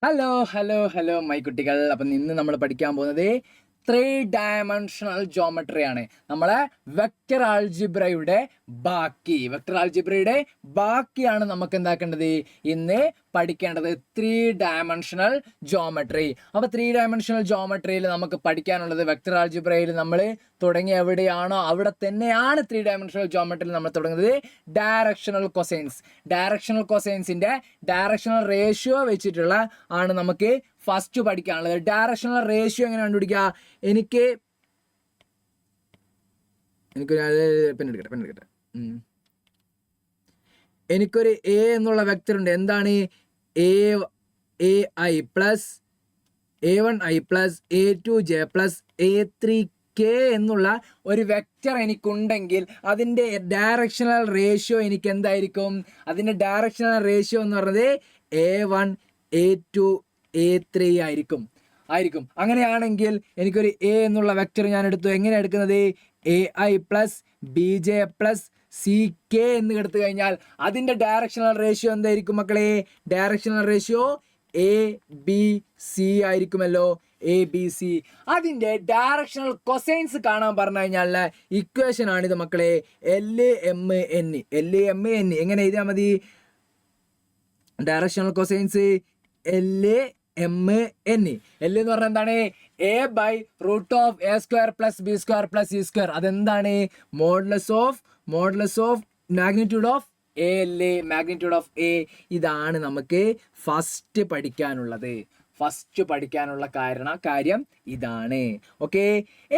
Hello my കുട്ടികൾ. അപ്പം ഇന്ന് നമ്മൾ പഠിക്കാൻ പോകുന്നത് 3 ഡയമെൻഷണൽ ജോമെട്രി ആണ്. നമ്മളെ വെക്റ്റർ ആൾജിബ്രയുടെ ബാക്കിയാണ് നമുക്ക് എന്താക്കേണ്ടത്, ഇന്ന് പഠിക്കേണ്ടത് 3 ഡയമെൻഷണൽ ജോമെട്രി. അപ്പോൾ 3 ഡയമെൻഷണൽ ജോമെട്രിയിൽ നമുക്ക് പഠിക്കാനുള്ളത് വെക്റ്റർ ആൾജിബ്രയിൽ നമ്മൾ തുടങ്ങി എവിടെയാണോ അവിടെ തന്നെയാണ് 3 ഡയമെൻഷണൽ ജോമെട്രിയിൽ നമ്മൾ തുടങ്ങുന്നത്. ഡയറക്ഷണൽ കൊസൈൻസിന്റെ ഡയറക്ഷണൽ റേഷ്യോ വെച്ചിട്ടുള്ള ആണ് നമുക്ക് ഫസ്റ്റ് പഠിക്കാനുള്ളത്. ഡയറക്ഷണൽ റേഷ്യോ എങ്ങനെ കണ്ടുപിടിക്കുക? എനിക്കൊരു എ എന്നുള്ള വെക്ടർ ഉണ്ട്. എന്താണ്? AI plus A1I plus A2J plus A3K എന്നുള്ള ഒരു വെക്റ്റർ എനിക്കുണ്ടെങ്കിൽ അതിൻ്റെ ഡയറക്ഷണൽ റേഷ്യോ എനിക്ക് എന്തായിരിക്കും? അതിൻ്റെ ഡയറക്ഷണൽ റേഷ്യോ എന്ന് പറയുന്നത് A1 A2 A3 ആയിരിക്കും. അങ്ങനെയാണെങ്കിൽ എനിക്കൊരു എ എന്നുള്ള വെക്റ്റർ ഞാൻ എടുത്തു. എങ്ങനെയാണ് എടുക്കുന്നത്? AI plus BJ plus CK എന്ന് എടുത്തു കഴിഞ്ഞാൽ അതിൻ്റെ ഡയറക്ഷണൽ റേഷ്യോ എന്തായിരിക്കും മക്കളെ? ഡയറക്ഷണൽ റേഷ്യോ ABC ആയിരിക്കുമല്ലോ. ABC. അതിൻ്റെ ഡയറക്ഷണൽ കൊസൈൻസ് കാണാൻ പറഞ്ഞു കഴിഞ്ഞാൽ ഇക്വേഷൻ ആണിത് മക്കളെ. LMN. എങ്ങനെ എഴുതിയാൽ മതി? Directional cosines LMN. L എന്ന് പറഞ്ഞാൽ എന്താണ്? A/√A² plus B² plus C². അതെന്താണ്? Modulus of magnitude of A അല്ലേ? Magnitude of A. ഇതാണ് നമുക്ക് ഫസ്റ്റ് പഠിക്കാനുള്ള കാര്യം ഇതാണ്. ഓക്കെ,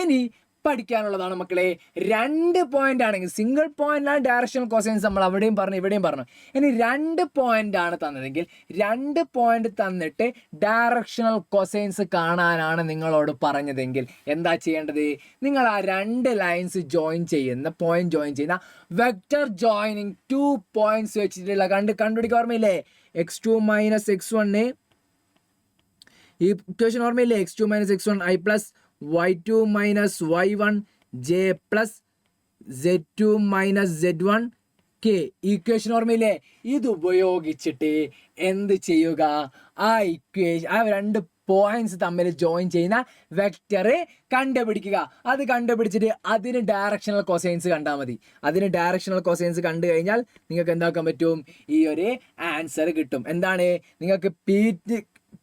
ഇനി പഠിക്കാനുള്ളതാണ് മക്കളെ 2 പോയിന്റ് ആണെങ്കിൽ സിംഗിൾ പോയിന്റിലാണ് ഡയറക്ഷണൽ കൊസൈൻസ് നമ്മൾ അവിടെയും പറഞ്ഞു ഇവിടെയും പറഞ്ഞു. ഇനി 2 പോയിന്റ് ആണ് തന്നതെങ്കിൽ 2 പോയിന്റ് തന്നിട്ട് ഡയറക്ഷണൽ കൊസൈൻസ് കാണാനാണ് നിങ്ങളോട് പറഞ്ഞതെങ്കിൽ എന്താ ചെയ്യേണ്ടത്? നിങ്ങൾ ആ 2 ലൈൻസ് ജോയിൻ ചെയ്യുന്ന വെക്റ്റർ ജോയിനിങ് 2 പോയിന്റ്സ് വെച്ചിട്ടുള്ള കണ്ടുപിടിക്കാൻ ഓർമ്മയില്ലേ? x2 മൈനസ് x1 ഈ ഇക്വേഷൻ ഓർമ്മയില്ലേ? x2 minus x1 I plus y2 minus y1 j plus z2 minus z1 k. Equation ഓർമ്മയില്ലേ? ഇത് ഉപയോഗിച്ചിട്ട് എന്ത് ചെയ്യുക? ആ 2 പോയിന്റ്സ് തമ്മിൽ ജോയിൻ ചെയ്യുന്ന വെക്റ്റർ കണ്ടുപിടിക്കുക. അത് കണ്ടുപിടിച്ചിട്ട് അതിന് ഡയറക്ഷണൽ കൊസൈൻസ് കണ്ടാൽ മതി. അതിന് ഡയറക്ഷണൽ കൊസൈൻസ് കണ്ടു കഴിഞ്ഞാൽ നിങ്ങൾക്ക് എന്താക്കാൻ പറ്റും? ഈ ഒരു ആൻസർ കിട്ടും. എന്താണ്? നിങ്ങൾക്ക്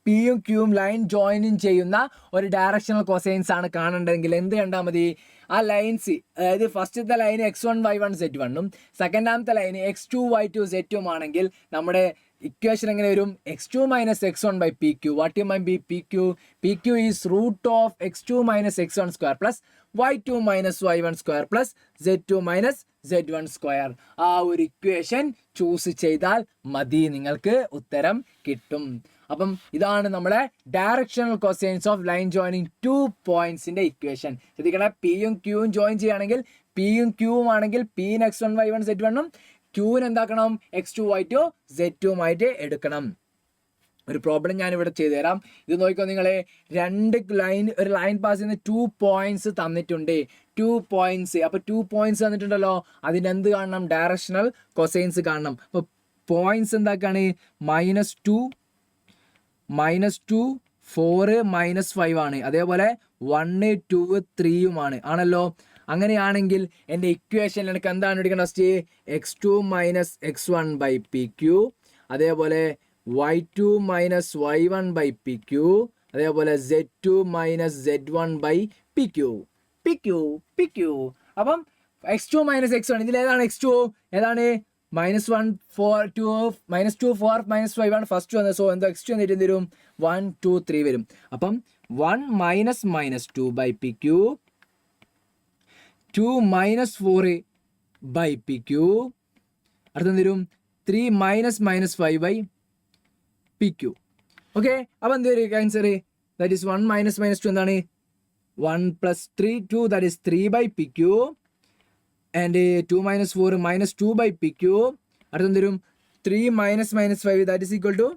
പിയും ക്യൂവും ലൈൻ ജോയിനിങ് ചെയ്യുന്ന ഒരു ഡയറക്ഷണൽ കൊസൈൻസ് ആണ് കാണേണ്ടതെങ്കിൽ എന്ത് കണ്ടാൽ മതി? ആ ലൈൻസ്, അതായത് ഫസ്റ്റത്തെ line x1 y1 z1 സെക്കൻഡാമത്തെ line x2 y2 z2 ആണെങ്കിൽ നമ്മുടെ ഇക്വേഷൻ എങ്ങനെ വരും? x2 minus x1 by PQ. What you mean by PQ? PQ is √x2 minus x1 square plus y2 minus y1 square plus z2 minus z1 square. ആ ഒരു equation choose ചെയ്താൽ മതി, നിങ്ങൾക്ക് ഉത്തരം കിട്ടും. അപ്പം ഇതാണ് നമ്മുടെ directional cosines of line joining 2 പോയിന്റ്സിന്റെ ഇക്വേഷൻ. ശ്രദ്ധിക്കണം, പിയും ക്യൂവും ജോയിൻ ചെയ്യുകയാണെങ്കിൽ പിയും ക്യൂവും ആണെങ്കിൽ പിന് x1 y1 z1 ക്യൂവിന് എന്താക്കണം? x2 y2 z2 ആയിട്ട് എടുക്കണം. ഒരു പ്രോബ്ലം ഞാൻ ഇവിടെ ചെയ്തു തരാം. ഇത് നോക്കിക്കോ നിങ്ങളെ. ഒരു ലൈൻ പാസ് ചെയ്യുന്ന 2 പോയിന്റ്സ് തന്നിട്ടുണ്ട്. 2 പോയിന്റ്സ്. അപ്പോൾ 2 പോയിന്റ്സ് തന്നിട്ടുണ്ടല്ലോ, അതിന് എന്ത് കാണണം? ഡയറക്ഷണൽ കൊസൈൻസ് കാണണം. അപ്പോൾ പോയിന്റ്സ് എന്താക്കാണ്? -2 4 -5 ആണ്. അതേപോലെ 1 2 3 ആണല്ലോ. അങ്ങനെയാണെങ്കിൽ എൻ്റെ ഇക്വേഷനിൽ എനിക്ക് എന്താണ് എടുക്കേണ്ടത്? x2 minus x1 by PQ, അതേപോലെ y2 minus y1 by PQ, അതേപോലെ z2 minus z1 by PQ. അപ്പം x2 മൈനസ് x1 ഇതിലേതാണ്? x2 ഏതാണ്? -1 4 2 -2 4 -5 ഫസ്റ്റ് വന്നത്. സോ എന്താ x2 എന്നിട്ട് എന്ത് വരും? 1 2 3 വരും. അപ്പം 1 -2 ബൈ PQ, 2 -4 ബൈ PQ, അടുത്ത എന്ത് വരും? 3 -5 ബൈ PQ. ഓക്കെ, അപ്പം എന്ത് വരും ആൻസർ? ദാറ്റ് ഈസ് 1 -2 എന്താണ്? 1 + 3 2, that is 3 by PQ. And 2 -4 -2 by PQ. അടുത്ത വരും 3 -5, that is equal to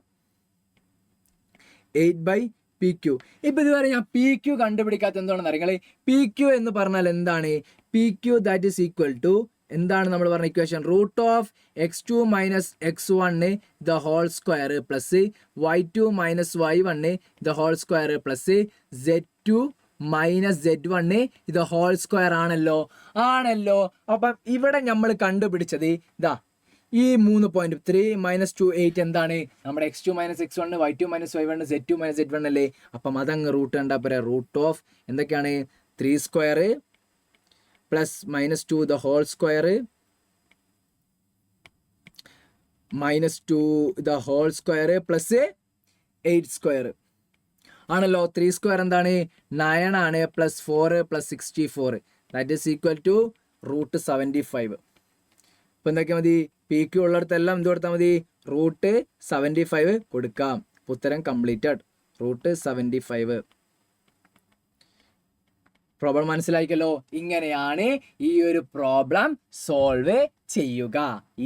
8 by PQ. ഇപ്പം ഇതുവരെ ഞാൻ PQ കണ്ടുപിടിക്കാത്ത എന്താണെന്ന് അറിയാം. PQ എന്ന് പറഞ്ഞാൽ എന്താണ്? PQ that is equal to എന്താണ് നമ്മൾ പറഞ്ഞ equation? Root of x2 minus x1 the whole square plus y2 minus y1 the whole square plus z2 minus z1 ഇത് ഹോൾ സ്ക്വയർ ആണല്ലോ. അപ്പം ഇവിടെ നമ്മൾ കണ്ടുപിടിച്ചത് ഇതാ ഈ 3 പോയിന്റ് 3 മൈനസ് 2 8 എന്താണ്? നമ്മുടെ x2 minus x1 y2 minus y1 z2 minus z1 അല്ലേ? അപ്പം അതങ്ങ് റൂട്ട് കണ്ടാ പോരാ. റൂട്ട് ഓഫ് എന്തൊക്കെയാണ്? 3 square plus minus 2 the whole square minus 2 the whole square plus 8 square ആണല്ലോ. 3 സ്ക്വയർ എന്താണ്? 9 ആണ് plus 4 plus 64 that is equal to root 75. ഇപ്പം എന്തൊക്കെ മതി? പി ക്യു ഉള്ളിടത്തെല്ലാം എന്ത് കൊടുത്താൽ മതി? റൂട്ട് 75 കൊടുക്കാം. ഉത്തരം കംപ്ലീറ്റഡ്. റൂട്ട് 75. പ്രോബ്ലം മനസ്സിലായിക്കല്ലോ. ഇങ്ങനെയാണ് ഈ ഒരു പ്രോബ്ലം സോൾവ് ചെയ്യുക.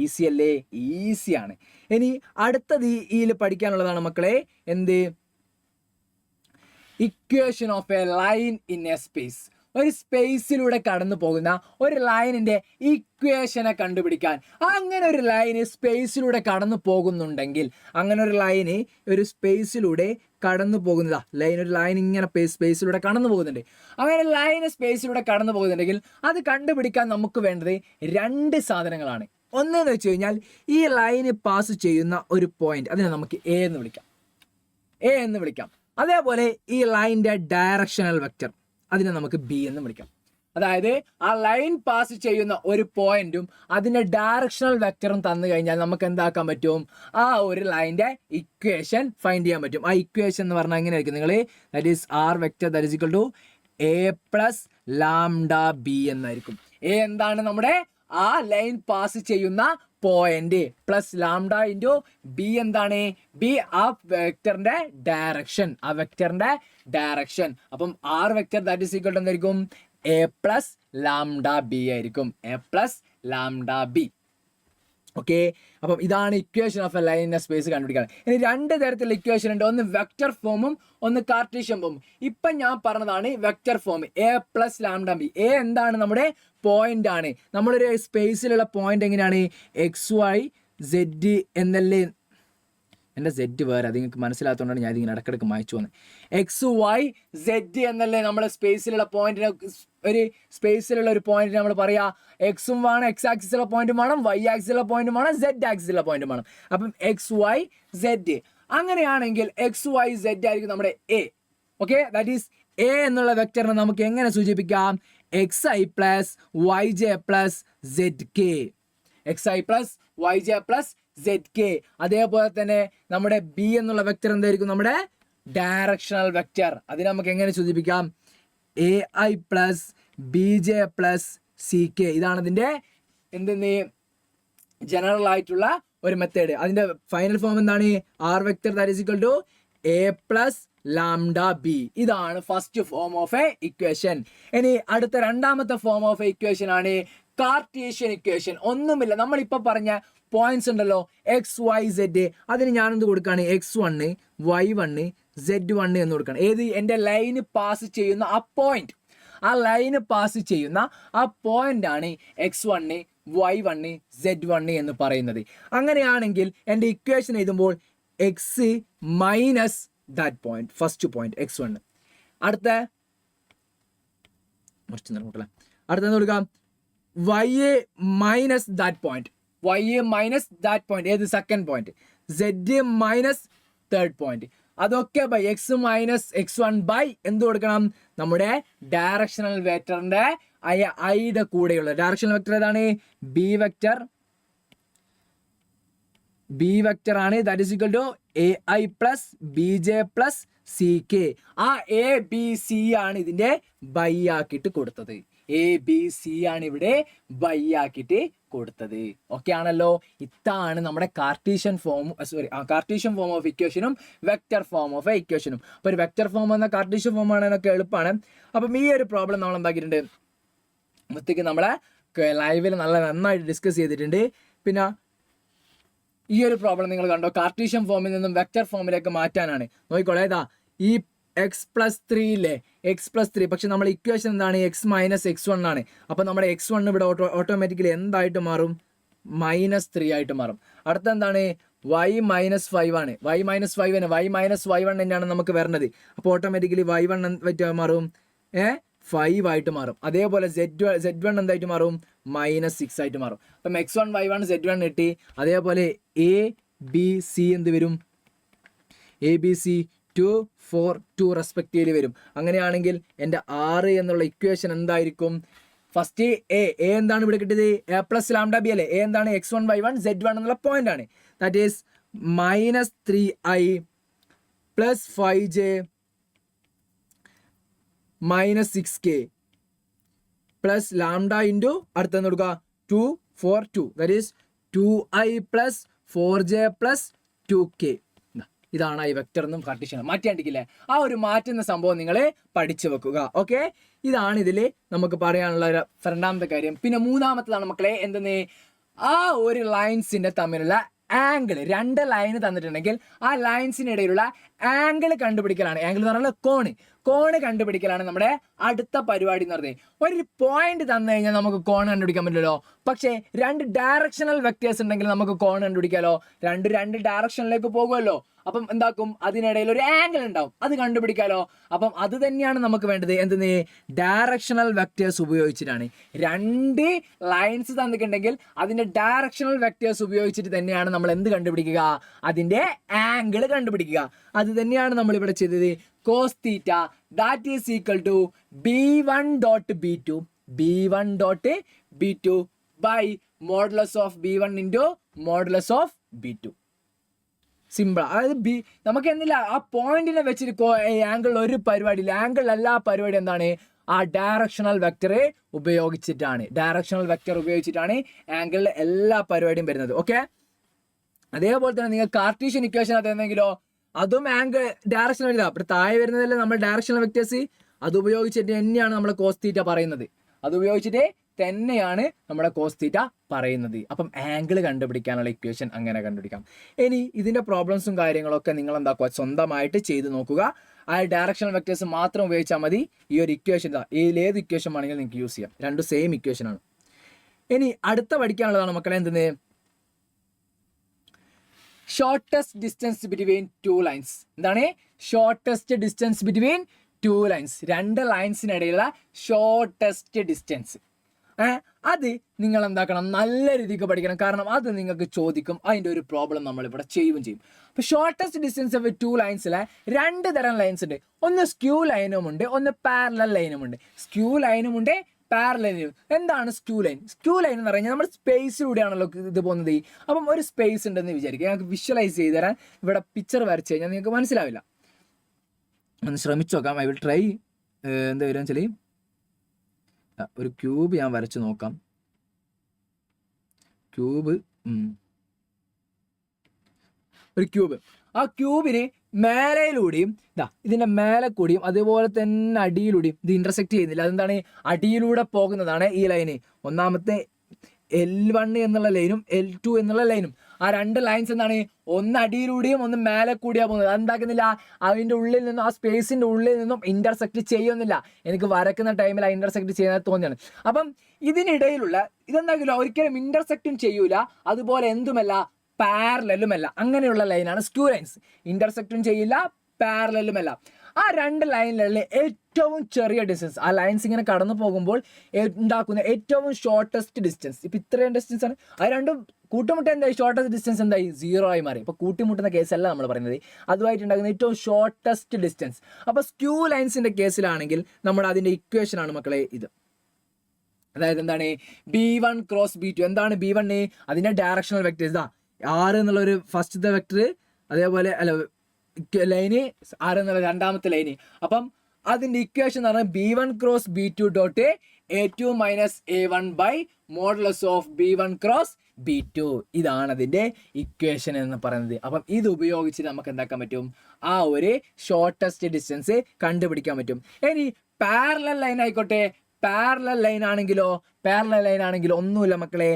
ഈസി അല്ലേ? ഈസിയാണ്. ഇനി അടുത്തത് ഇതിൽ പഠിക്കാനുള്ളതാണ് മക്കളെ. എന്ത്? Equation of a line in a space. ഒരു സ്പേസിലൂടെ കടന്നു പോകുന്ന ഒരു ലൈനിന്റെ ഇക്വേഷനെ കണ്ടുപിടിക്കാൻ. അങ്ങനെ ഒരു ലൈന് സ്പേസിലൂടെ കടന്നു പോകുന്നുണ്ടെങ്കിൽ, അങ്ങനെ ഒരു ലൈന് ഒരു സ്പേസിലൂടെ കടന്നു പോകുന്നതാ ഒരു ലൈൻ ഇങ്ങനെ സ്പേസിലൂടെ കടന്നു പോകുന്നുണ്ട്. അങ്ങനെ ലൈന് സ്പേസിലൂടെ കടന്നു പോകുന്നുണ്ടെങ്കിൽ അത് കണ്ടുപിടിക്കാൻ നമുക്ക് വേണ്ടത് 2 സാധനങ്ങളാണ്. ഒന്നെന്ന് വെച്ച് കഴിഞ്ഞാൽ ഈ ലൈന് പാസ് ചെയ്യുന്ന ഒരു പോയിന്റ്, അതിനെ നമുക്ക് എ എന്ന് വിളിക്കാം. അതേപോലെ ഈ ലൈനിന്റെ ഡയറക്ഷണൽ വെക്റ്റർ, അതിനെ നമുക്ക് ബി എന്ന് വിളിക്കാം. അതായത് ആ ലൈൻ പാസ് ചെയ്യുന്ന ഒരു പോയിന്റും അതിന്റെ ഡയറക്ഷണൽ വെക്ടറും തന്നു കഴിഞ്ഞാൽ നമുക്ക് എന്താക്കാൻ പറ്റും? ആ ഒരു ലൈനിന്റെ ഇക്വേഷൻ ഫൈൻഡ് ചെയ്യാൻ പറ്റും. ആ ഇക്വേഷൻ എന്ന് പറഞ്ഞാൽ എങ്ങനെ ആയിരിക്കും? നിങ്ങൾ that is R vector that is equal to A plus lambda B എന്നായിരിക്കും. എ എന്താണ്? നമ്മുടെ ആ ലൈൻ പാസ് ചെയ്യുന്ന point plus lambda into B എന്താണ്? ബി ആ വെക്ടറിന്റെ ഡയറക്ഷൻ. അപ്പം R vector that is equal to എന്തായിരിക്കും? എ പ്ലസ് ലാംഡ ബി ആയിരിക്കും. A plus lambda B. Okay, അപ്പം ഇതാണ് equation of a line in a space കണ്ടുപിടിക്കാൻ. ഇനി 2 തരത്തിലുള്ള ഇക്വേഷൻ ഉണ്ട്. ഒന്ന് വെക്റ്റർ ഫോമും ഒന്ന് കാർട്ടീഷ്യൻ ഫോമും. ഇപ്പം ഞാൻ പറഞ്ഞതാണ് vector form, A plus lambda B. A എന്താണ്? നമ്മുടെ പോയിന്റ് ആണ്. നമ്മളൊരു സ്പേസിലുള്ള പോയിന്റ് എങ്ങനെയാണ്? XY Z എന്നല്ലേ. എൻ്റെ Z വേറെ, അത് നിങ്ങൾക്ക് മനസ്സിലാത്തതുകൊണ്ടാണ് ഞാൻ ഇതിങ്ങനെ ഇടക്കിടക്ക് മായ്ച്ചു വന്നത്. XY Z എന്നല്ലേ നമ്മുടെ സ്പേസിലുള്ള പോയിന്റിനെ, ഒരു സ്പേസിലുള്ള ഒരു പോയിന്റിന് നമ്മൾ പറയാ. എക്സും വേണം, X ആക്സിലുള്ള പോയിന്റും വേണം, Y ആക്സിലുള്ള പോയിന്റും വേണം, Z ആക്സിലുള്ള പോയിന്റും വേണം. അപ്പം XY Z. അങ്ങനെയാണെങ്കിൽ XY Z ആയിരിക്കും നമ്മുടെ A. Okay, that is A എന്നുള്ള വെക്ടറിനെ നമുക്ക് എങ്ങനെ സൂചിപ്പിക്കാം? XI plus YJ plus ZK. XI plus YJ plus ZK. അതേപോലെ തന്നെ നമ്മുടെ ബി എന്നുള്ള വെക്ടർ എന്തായിരിക്കും? നമ്മുടെ ഡയറക്ഷണൽ വെക്ടർ. അതിനെ നമുക്ക് എങ്ങനെ സൂചിപ്പിക്കാം? AI plus BJ plus CK. ഇതാണ് ഇതിൻ്റെ ജനറൽ ആയിട്ടുള്ള ഒരു മെത്തേഡ്. അതിന്റെ ഫൈനൽ ഫോം എന്താണ്? R vector that is equal to A plus lambda B. ഇതാണ് first form of a equation. ഇനി അടുത്ത 2ാമത്തെ ഫോം ഓഫ് എ ഇക്വേഷൻ ആണ് കാർട്ടീഷ്യൻ ഇക്വേഷൻ. ഒന്നുമില്ല, നമ്മളിപ്പോൾ പറഞ്ഞ പോയിന്റ്സ് ഉണ്ടല്ലോ XYZ, അതിന് ഞാനെന്ത് കൊടുക്കുകയാണ്? X1 Y1 Z1 എന്ന് കൊടുക്കുകയാണ്. ഏത്? എൻ്റെ ലൈന് പാസ് ചെയ്യുന്ന ആ പോയിന്റ്. ആ ലൈന് പാസ് ചെയ്യുന്ന ആ പോയിന്റ് ആണ് X1 Y1 Z1 എന്ന് പറയുന്നത്. അങ്ങനെയാണെങ്കിൽ എൻ്റെ ഇക്വേഷൻ എഴുതുമ്പോൾ X minus that point, first point X1. അടുത്ത കൊടുക്കാം Y minus that point. Y minus that point. ഏത്? Second point. Z minus third point. അതൊക്കെ by X minus X1 by എന്ത് കൊടുക്കണം? നമ്മുടെ ഡയറക്ഷണൽ വെക്ടറിന്റെ ഐയുടെ കൂടെയുള്ള ഡയറക്ഷണൽ വെക്ടർ ഏതാണ്? ബി വെക്ടർ ആണ്. That is equal to AI plus BJ plus CK. ആ ABC ആണ് ഇതിന്റെ ബൈ ആക്കിയിട്ട് കൊടുത്തത്. ABC ആണ് ഇവിടെ ബൈ ആക്കിയിട്ട് കൊടുത്തത്. ഓക്കെ ആണല്ലോ. ഇതാണ് നമ്മുടെ കാർട്ടീഷ്യൻ ഫോം ഓഫ് ഇക്വേഷനും വെക്റ്റർ ഫോം ഓഫ് ഇക്വേഷനും. അപ്പോൾ ഒരു വെക്റ്റർ ഫോം എന്ന കാർട്ടീഷ്യൻ ഫോം ആണെന്നൊക്കെ എളുപ്പമാണ്. അപ്പം ഈ ഒരു പ്രോബ്ലം നമ്മൾ എന്താക്കിയിട്ടുണ്ട്? മുത്തേക്ക് നമ്മളെ ലൈവിൽ നന്നായിട്ട് ഡിസ്കസ് ചെയ്തിട്ടുണ്ട്. പിന്നെ ഈ ഒരു പ്രോബ്ലം നിങ്ങൾ കണ്ടോ? കാർട്ടീഷ്യൻ ഫോമിൽ നിന്നും വെക്റ്റർ ഫോമിലേക്ക് മാറ്റാനാണ്. നോക്കിക്കോളെ, ഇതാ ഈ x+3 ഇല്ലേ, x+3. പക്ഷെ നമ്മൾ ഇക്വേഷൻ എന്താണ്, x-x1 ആണ്. അപ്പം നമ്മുടെ x1 ഇവിടെ ഓട്ടോമാറ്റിക്കലി എന്തായിട്ട് മാറും, -3 ആയിട്ട് മാറും. അടുത്ത എന്താണ്, y-5 ആണ്. y-5 തന്നെയാണ് നമുക്ക് വരുന്നത്. അപ്പോൾ ഓട്ടോമാറ്റിക്കലി y1 മാറും 5 ആയിട്ട് മാറും. അതേപോലെ z1 എന്തായിട്ട് മാറും, -6 ആയിട്ട് മാറും. അപ്പം x1 y1 z1 കിട്ടി. അതേപോലെ ABC എന്ത് വരും, ABC 2 4 2 റെസ്പെക്റ്റീവ്ലി വരും. അങ്ങനെയാണെങ്കിൽ എൻ്റെ 6 എന്നുള്ള ഇക്വേഷൻ എന്തായിരിക്കും, ഫസ്റ്റ് എ എന്താണ് ഇവിടെ കിട്ടിയത്, a+λb അല്ലേ. എ എന്താണ്, x1 y1 z1 എന്നുള്ള പോയിന്റ് ആണ്. That is -3i + 5j -6k plus lambda into അടുത്തെന്ന് കൊടുക്കുക 2 4 2. That is 2i + 4j + 2k. ഇതാണ് ഈ വെക്ടർ എന്നും കാർട്ടീഷ്യൻ മാറ്റിയാണ്ടിക്കില്ലേ. ആ ഒരു മാറ്റുന്ന സംഭവം നിങ്ങൾ പഠിച്ചു വെക്കുക. ഓക്കെ, ഇതാണ് ഇതിൽ നമുക്ക് പറയാനുള്ള രണ്ടാമത്തെ കാര്യം. പിന്നെ മൂന്നാമത്തതാണ് മക്കളെ എന്തെന്ന്, ആ ഒരു ലൈൻസിന്റെ തമ്മിലുള്ള ആംഗിൾ, 2 ലൈന് തന്നിട്ടുണ്ടെങ്കിൽ ആ ലൈൻസിനിടയിലുള്ള ആംഗിൾ കണ്ടുപിടിക്കലാണ്. ആംഗിൾ എന്ന് പറഞ്ഞാൽ കോണ് കണ്ടുപിടിക്കലാണ് നമ്മുടെ അടുത്ത പരിപാടി എന്ന് പറഞ്ഞത്. ഒരു പോയിന്റ് തന്നു കഴിഞ്ഞാൽ നമുക്ക് കോൺ കണ്ടുപിടിക്കാൻ പറ്റില്ലല്ലോ. പക്ഷേ 2 ഡയറക്ഷണൽ വെക്ടേഴ്സ് ഉണ്ടെങ്കിൽ നമുക്ക് കോൺ കണ്ടുപിടിക്കാമല്ലോ. 2 ഡയറക്ഷനിലേക്ക് പോകുമല്ലോ. അപ്പം എന്താക്കും, അതിനിടയിൽ ഒരു ആംഗിൾ ഉണ്ടാവും, അത് കണ്ടുപിടിക്കാലോ. അപ്പം അത് തന്നെയാണ് നമുക്ക് വേണ്ടത്. എന്തെന്ന്, ഡയറക്ഷണൽ വെക്ടേഴ്സ് ഉപയോഗിച്ചിട്ടാണ്. 2 ലൈൻസ് തന്നിട്ടുണ്ടെങ്കിൽ അതിന്റെ ഡയറക്ഷണൽ വെക്ടേഴ്സ് ഉപയോഗിച്ചിട്ട് തന്നെയാണ് നമ്മൾ എന്ത് കണ്ടുപിടിക്കുക, അതിന്റെ ആംഗിൾ കണ്ടുപിടിക്കുക. അത് തന്നെയാണ് നമ്മൾ ഇവിടെ ചെയ്തത്. cos θ that is equal to b1.b2 by modulus of b1 into modulus of b2. Simple. അതായത് നമുക്ക് എന്നില്ല ആ പോയിന്റിനെ വെച്ചിട്ട് ആംഗിൾ ഒരു പരിപാടിയില്ല. ആംഗിൾ എല്ലാ പരിപാടി എന്താണ്, ആ ഡയറക്ഷണൽ വെക്ടറെ ഉപയോഗിച്ചിട്ടാണ്. ആംഗിളിലെ എല്ലാ പരിപാടിയും വരുന്നത്. ഓക്കെ, അതേപോലെ തന്നെ നിങ്ങൾ കാർട്ടീഷ്യൻ ഇക്വേഷൻ അതെന്തെങ്കിലോ അതും ആംഗിൾ ഡയറക്ഷൻ വരില്ല. അപ്പോൾ താഴെ വരുന്നതല്ലേ നമ്മൾ ഡയറക്ഷണൽ വെക്ടേഴ്സ്, അത് ഉപയോഗിച്ചിട്ട് തന്നെയാണ് നമ്മൾ cos θ പറയുന്നത്. നമ്മുടെ cos θ പറയുന്നത്. അപ്പം ആംഗിൾ കണ്ടുപിടിക്കാനുള്ള ഇക്വേഷൻ അങ്ങനെ കണ്ടുപിടിക്കാം. ഇനി ഇതിന്റെ പ്രോബ്ലംസും കാര്യങ്ങളൊക്കെ നിങ്ങൾ എന്താക്കുക, സ്വന്തമായിട്ട് ചെയ്ത് നോക്കുക. ആ ഡയറക്ഷണൽ വെക്ടേഴ്സ് മാത്രം ഉപയോഗിച്ചാൽ മതി. ഈ ഒരു ഇക്വേഷൻ ഏത് ഇക്വേഷൻ വേണമെങ്കിലും നിങ്ങൾക്ക് യൂസ് ചെയ്യാം. 2 സെയിം ഇക്വേഷൻ ആണ്. ഇനി അടുത്ത പഠിക്കാനുള്ളതാണ് മക്കളെ എന്തെന്ന്, ഷോർട്ടസ്റ്റ് ഡിസ്റ്റൻസ് ബിറ്റ്വീൻ 2 ലൈൻസ്. എന്താണ് ഷോർട്ടസ്റ്റ് ഡിസ്റ്റൻസ് ബിറ്റ്വീൻ 2 ലൈൻസ്, 2 ലൈൻസിനിടയിലുള്ള ഷോർട്ടസ്റ്റ് ഡിസ്റ്റൻസ്. അത് നിങ്ങൾ എന്താക്കണം, നല്ല രീതിക്ക് പഠിക്കണം. കാരണം അത് നിങ്ങൾക്ക് ചോദിക്കും. അതിൻ്റെ ഒരു പ്രോബ്ലം നമ്മൾ ഇവിടെ ചെയ്യുകയും ചെയ്യും. അപ്പോൾ ഷോർട്ടസ്റ്റ് ഡിസ്റ്റൻസ് ഓഫ് 2 ലൈൻസിലെ 2 തരം ലൈൻസ് ഉണ്ട്. ഒന്ന് സ്ക്യൂ ലൈനും ഉണ്ട്, ഒന്ന് പാരലൽ ലൈനും ഉണ്ട്. സ്ക്യൂ ലൈനും ഉണ്ട്, പാരലൽ. എന്താണ് സ്ക്യൂ ലൈൻ എന്ന് പറഞ്ഞാൽ നമ്മൾ സ്പേസിലൂടെയാണല്ലോ ഇത് പോകുന്നത്. അപ്പം ഒരു സ്പേസ് ഉണ്ടെന്ന് വിചാരിക്കുക. ഞങ്ങൾക്ക് വിഷ്വലൈസ് ചെയ്ത് തരാൻ ഇവിടെ പിക്ചർ വരച്ച് കഴിഞ്ഞാൽ നിങ്ങൾക്ക് മനസ്സിലാവില്ല. ഒന്ന് ശ്രമിച്ചു നോക്കാം. I will try. എന്താ വരിക വെച്ചാൽ ഒരു ക്യൂബ് ഞാൻ വരച്ച് നോക്കാം. ഒരു ക്യൂബ്, ആ ക്യൂബിന് മേലയിലൂടെയും ഇതിന്റെ മേലെ കൂടിയും അതുപോലെ തന്നെ അടിയിലൂടെയും ഇത് ഇന്റർസെക്ട് ചെയ്യുന്നില്ല. അതെന്താണ്, അടിയിലൂടെ പോകുന്നതാണ് ഈ ലൈന്. ഒന്നാമത്തെ L1 എന്നുള്ള ലൈനും L2 എന്നുള്ള ലൈനും. ആ 2 ലൈൻസ് എന്താണ്, ഒന്ന് അടിയിലൂടെയും ഒന്ന് മേലെ കൂടിയാ പോകുന്നത്. അതെന്താക്കുന്നില്ല, അതിന്റെ ഉള്ളിൽ നിന്നും ആ സ്പേസിന്റെ ഉള്ളിൽ നിന്നും ഇന്റർസെക്ട് ചെയ്യുന്നില്ല. എനിക്ക് വരക്കുന്ന ടൈമിൽ ആ ഇന്റർസെക്ട് ചെയ്യുന്നത് തോന്നിയാണ്. അപ്പം ഇതിനിടയിലുള്ള ഇതെന്താക്കില്ല, ഒരിക്കലും ഇന്റർസെക്റ്റും ചെയ്യൂല, അതുപോലെ എന്തുമല്ല പാരലലുമല്ല. അങ്ങനെയുള്ള ലൈനാണ് സ്ക്യൂ ലൈൻസ്. ഇന്റർസെക്റ്റും ചെയ്യില്ല, പാരലലുമല്ല. ആ 2 ലൈനിലുള്ള ഏറ്റവും ചെറിയ ഡിസ്റ്റൻസ്, ആ ലൈൻസ് ഇങ്ങനെ കടന്നു പോകുമ്പോൾ ഉണ്ടാക്കുന്ന ഏറ്റവും ഷോർട്ടസ്റ്റ് ഡിസ്റ്റൻസ്. ഇപ്പം ഇത്രയും ഡിസ്റ്റൻസ് ആണ്. അത് രണ്ടും കൂട്ടുമുട്ട എന്തായി, ഷോർട്ടസ്റ്റ് ഡിസ്റ്റൻസ് എന്തായി, 0 ആയി മാറി. ഇപ്പോൾ കൂട്ടിമുട്ടുന്ന കേസല്ല നമ്മൾ പറയുന്നത്, അതുമായിട്ട് ഉണ്ടാക്കുന്ന ഏറ്റവും ഷോർട്ടസ്റ്റ് ഡിസ്റ്റൻസ്. അപ്പോൾ സ്ക്യൂ ലൈൻസിന്റെ കേസിലാണെങ്കിൽ നമ്മുടെ അതിന്റെ ഇക്വേഷൻ ആണ് മക്കളെ ഇത്. അതായത് എന്താണ്, b1 × b2. എന്താണ് b1? അതിന്റെ ഡയറക്ഷണൽ വെക്ടേഴ്സ് 6 എന്നുള്ളൊരു ഫസ്റ്റത്തെ വെക്ടർ, അതേപോലെ ലൈന് 6 എന്നുള്ള രണ്ടാമത്തെ ലൈന്. അപ്പം അതിന്റെ ഇക്വേഷൻ എന്ന് പറഞ്ഞാൽ b1 × b2 a2 - a1 by modulus of b1 × b2. ഇതാണ് അതിന്റെ ഇക്വേഷൻ എന്ന് പറയുന്നത്. അപ്പം ഇത് ഉപയോഗിച്ച് നമുക്ക് എന്താക്കാൻ പറ്റും, ആ ഒരു ഷോർട്ടസ്റ്റ് ഡിസ്റ്റൻസ് കണ്ടുപിടിക്കാൻ പറ്റും. ഇനി പാരലൽ ലൈൻ ആയിക്കോട്ടെ, പാരലൽ ലൈൻ ആണെങ്കിലോ ഒന്നുമില്ല മക്കളെ,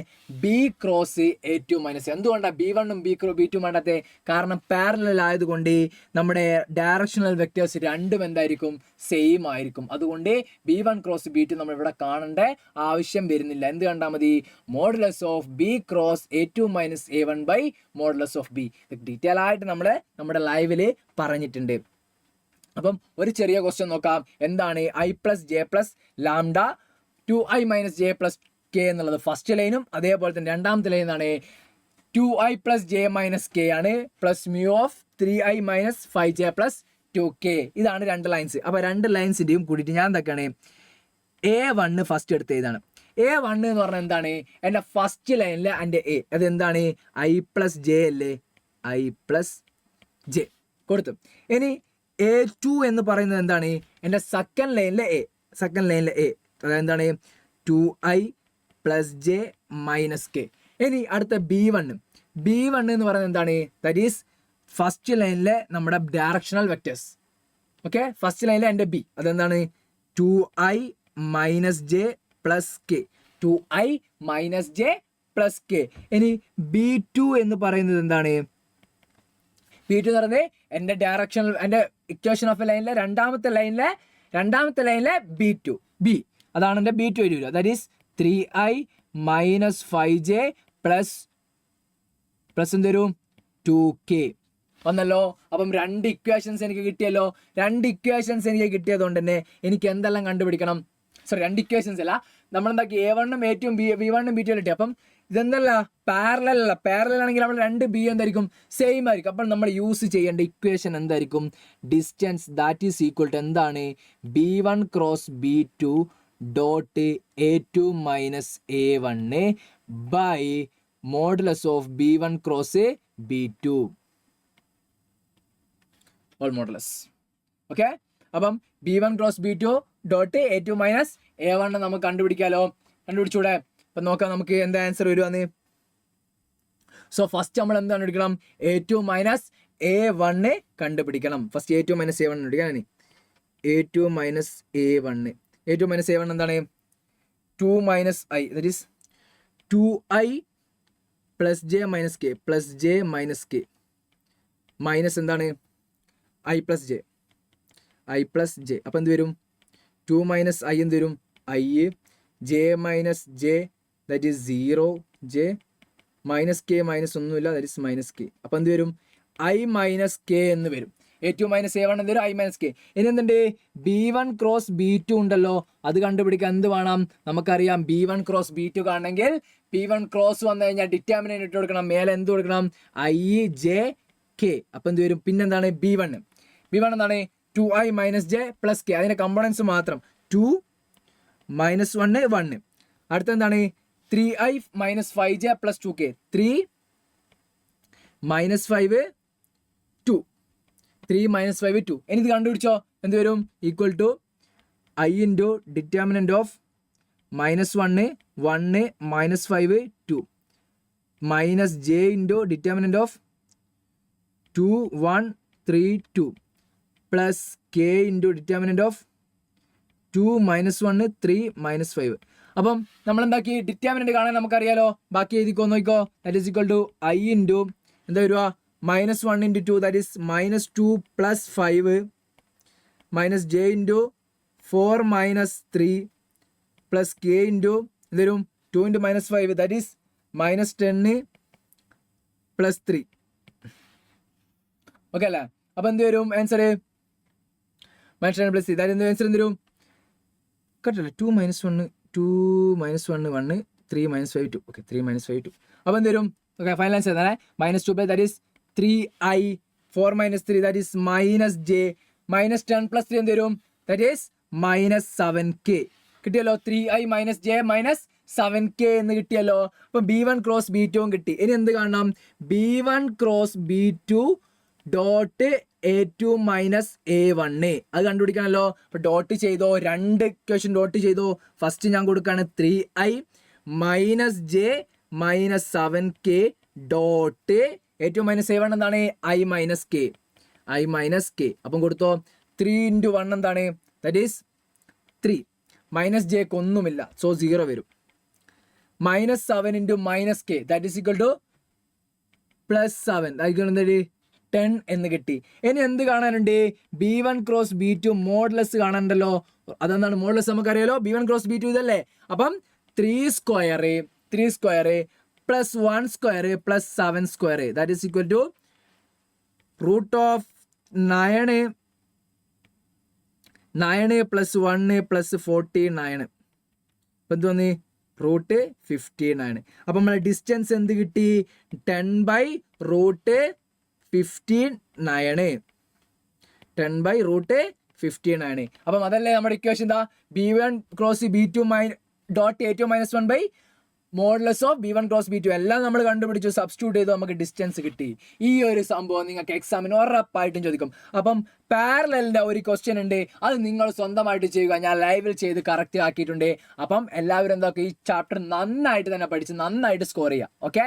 B cross A two minus. എന്തുകൊണ്ടാണ് B1 ഉം B2 വേണ്ടാത്ത? കാരണം പാരലൽ ആയതുകൊണ്ട് നമ്മുടെ ഡയറക്ഷണൽ വെക്ടേഴ്സ് രണ്ടും എന്തായിരിക്കും? സെയിം ആയിരിക്കും. അതുകൊണ്ട് B1 ക്രോസ് B2 നമ്മൾ ഇവിടെ കാണേണ്ട ആവശ്യം വരുന്നില്ല. എന്ത് കണ്ടാൽ മതി? Modulus of B cross A2 minus A1 by modulus of B. Detail ആയിട്ട് നമ്മൾ നമ്മുടെ ലൈവിൽ പറഞ്ഞിട്ടുണ്ട്. അപ്പം ഒരു ചെറിയ ക്വസ്റ്റ്യൻ നോക്കാം. എന്താണ് I plus j plus lambda 2i minus j plus k എന്നുള്ളത് ഫസ്റ്റ് ലൈനും, അതേപോലെ തന്നെ രണ്ടാമത്തെ ലൈൻ ആണ് 2i plus j minus k ആണ്, plus mu of 3i minus 5j plus 2k. ഇതാണ് രണ്ട് ലൈൻസ്. അപ്പോൾ രണ്ട് ലൈൻസിൻ്റെയും കൂടിയിട്ട് ഞാൻ എന്തൊക്കെയാണ് A1 ഫസ്റ്റ് എടുത്ത ഇതാണ്. A1 എന്ന് പറഞ്ഞാൽ എന്താണ്? എൻ്റെ ഫസ്റ്റ് ലൈനിൽ എൻ്റെ A അതെന്താണ്? I പ്ലസ് ജെ അല്ലേ? I പ്ലസ് ജെ കൊടുത്തു. ഇനി A2 എന്ന് പറയുന്നത് എന്താണ്? എൻ്റെ സെക്കൻഡ് ലൈനിലെ A അതെന്താണ്? 2i plus j minus K. ഇനി അടുത്ത B1 എന്ന് പറയുന്നത് എന്താണ്? ദാറ്റ് ഈസ് ഫസ്റ്റ് ലൈനിലെ നമ്മുടെ ഡയറക്ഷണൽ വെക്ടേഴ്സ്. ഓക്കെ, ഫസ്റ്റ് ലൈനിലെ എൻ്റെ B അതെന്താണ്? 2i minus j plus K, 2i minus j plus K. ഇനി B2 എന്ന് പറയുന്നത് എന്താണ്? B2 എന്ന് പറയുന്നത് എൻ്റെ ഡയറക്ഷണൽ, എൻ്റെ ഇക്വേഷൻ ഓഫ് ലൈനിലെ രണ്ടാമത്തെ ലൈനിലെ B അതാണ് എൻ്റെ B2 വരിക. That is 3i minus 5j plus എന്തരും 2k വന്നല്ലോ. അപ്പം രണ്ട് ഇക്വേഷൻസ് എനിക്ക് കിട്ടിയല്ലോ. രണ്ട് ഇക്വേഷൻസ് എനിക്ക് കിട്ടിയതുകൊണ്ട് തന്നെ എനിക്ക് എന്തെല്ലാം കണ്ടുപിടിക്കണം? സോറി, രണ്ട് ഇക്വേഷൻസ് അല്ല, നമ്മളെന്താക്കി A1 ഉം A2 ഉം B1 ഉം B2 കിട്ടി. അപ്പം ഇതെന്തല്ല, പാരലൽ ആണെങ്കിൽ നമ്മൾ രണ്ട് B എന്തായിരിക്കും? സെയിം ആയിരിക്കും. അപ്പോൾ നമ്മൾ യൂസ് ചെയ്യേണ്ട ഇക്വേഷൻ എന്തായിരിക്കും? Distance that is equal to എന്താണ്? B1 cross B2 dot A2 minus A1 by modulus of B1 cross B2 all modulus. Okay, അപ്പം B1 cross B2 dot A2 minus A1 നമുക്ക് കണ്ടുപിടിച്ചൂടെ? അപ്പം നോക്കാം നമുക്ക് എന്താ ആൻസർ വരുവാന്ന്. സോ ഫസ്റ്റ് നമ്മൾ എന്താണ് എടുക്കണം? A2 മൈനസ് A1 കണ്ടുപിടിക്കണം. ഫസ്റ്റ് A2 മൈനസ് A1 എടുക്കാൻ. A2 മൈനസ് A1 എന്താണ്? 2 minus I that is 2i plus j minus K plus j minus K minus എന്താണ്? I plus J. അപ്പം എന്ത് വരും? 2 മൈനസ് I എന്ത് വരും? I J minus J that is 0j minus K minus ഒന്നുമില്ല that is minus K. അപ്പം എന്ത് വരും? I മൈനസ് കെ എന്ന് വരും. A2 മൈനസ് A1 എന്ത് വരും? I minus K. ഇനി എന്തുണ്ട്? B1 ക്രോസ് B2 ഉണ്ടല്ലോ, അത് കണ്ടുപിടിക്കാൻ എന്ത് വേണം? നമുക്കറിയാം B1 ക്രോസ് B2 കാണണമെങ്കിൽ B1 ക്രോസ് വന്നു കഴിഞ്ഞാൽ ഡിറ്റർമിനന്റ് ഇട്ട് കൊടുക്കണം. മേലെ എന്ത് കൊടുക്കണം? I j k. അപ്പം എന്ത് വരും? പിന്നെന്താണ്? B1 എന്താണ്? 2i minus j plus K. അതിൻ്റെ കമ്പോണൻസ് മാത്രം 2 മൈനസ് 1 അടുത്ത എന്താണ്? 3i minus 5j plus 2k 3 minus 5 2 3 minus 5 2. ഇനി ഇത് കണ്ടുപിടിച്ചോ. എന്ത് വരും? Equal to I into determinant of -1 1 minus 5 2 minus J into determinant of 2 1 3 2 plus K into determinant of 2 minus 1 3 minus 5. അപ്പം നമ്മൾ എന്താക്കി? ഡിറ്റർമിനൻ്റ് കാണാൻ നമുക്കറിയാലോ. ബാക്കി എഴുതിക്കോ, നോക്കിക്കോ. That is equal to I into എന്താ വരിക? -1 into 2 that is -2 plus 5 minus J into 4 minus 3 plus K into എന്ത് വരും? 2 into -5 that is -10 plus 3. Okay അല്ലേ? അപ്പം എന്ത് വരും ആൻസർ? -10 പ്ലസ് 3 ദാറ്റ് എന്ത് ആൻസർ എന്ത് വരും? കറക്റ്റല്ലേ? 2 മൈനസ് 1 1 3 മൈനസ് 5 2. Okay, 3 minus 5 2. അപ്പം എന്ത് വരും? ഓക്കെ, ഫൈനൽ ആൻസർ എന്താണ്? -2 plus that is 3i 4 minus 3 that is minus J -10 plus 3 എന്ത് വരും? That is -7k. കിട്ടിയല്ലോ. 3i minus J minus 7k എന്ന് കിട്ടിയല്ലോ. അപ്പം B1 ക്രോസ് B2 കിട്ടി. ഇനി എന്ത് കാണണം? B1 cross B2 dot A2 minus A1 അത് കണ്ടുപിടിക്കണമല്ലോ. അപ്പോൾ ഡോട്ട് ചെയ്തോ, രണ്ട് ഇക്വേഷൻ ഡോട്ട് ചെയ്തോ. ഫസ്റ്റ് ഞാൻ കൊടുക്കുകയാണ് 3i minus J minus 7k dot A2 minus A1 എന്താണ്? I minus k. അപ്പം കൊടുത്തോ. 3 ഇൻറ്റു 1 എന്താണ്? ദാറ്റ് ഈസ് 3 മൈനസ് ജെക്ക് ഒന്നുമില്ല, സോ 0 വരും. -7 into -k that is equal to +7 എന്താ 10 എന്ന് കിട്ടി. ഇനി എന്ത് കാണാനുണ്ട്? B1 cross B2 modulus കാണാനുണ്ടല്ലോ. അതെന്താണ് മോഡുലസ്? നമുക്കറിയാലോ B1 ക്രോസ് B2 ഇതല്ലേ. അപ്പം 3 square plus 1 square plus 7 square that is equal to root of 9 plus 1 plus 49. ഇപ്പം എന്ത് വന്ന് റൂട്ട് 59. അപ്പം നമ്മളെ ഡിസ്റ്റൻസ് എന്ത് കിട്ടി? 10/√59. 10/√59. അപ്പം അതല്ലേ നമ്മുടെ ഇക്വേഷൻ എന്താ? B1 cross B2 dot A2 minus 1 by modulus of B1 cross B2 എല്ലാം നമ്മൾ കണ്ടുപിടിച്ചു, സബ്സ്റ്റിറ്റ്യൂട്ട് ചെയ്തു, നമുക്ക് ഡിസ്റ്റൻസ് കിട്ടി. ഈ ഒരു സംഭവം നിങ്ങൾക്ക് എക്സാമിന് ഉറപ്പായിട്ടും ചോദിക്കും. അപ്പം പാരലലിൻ്റെ ഒരു ക്വസ്റ്റ്യൻ ഉണ്ട്, അത് നിങ്ങൾ സ്വന്തമായിട്ട് ചെയ്യുക. ഞാൻ ലൈവിൽ ചെയ്ത് കറക്റ്റ് ആക്കിയിട്ടുണ്ട്. അപ്പം എല്ലാവരും എന്താ ഈ ചാപ്റ്റർ നന്നായിട്ട് തന്നെ പഠിച്ച് നന്നായിട്ട് സ്കോർ ചെയ്യുക. ഓക്കെ.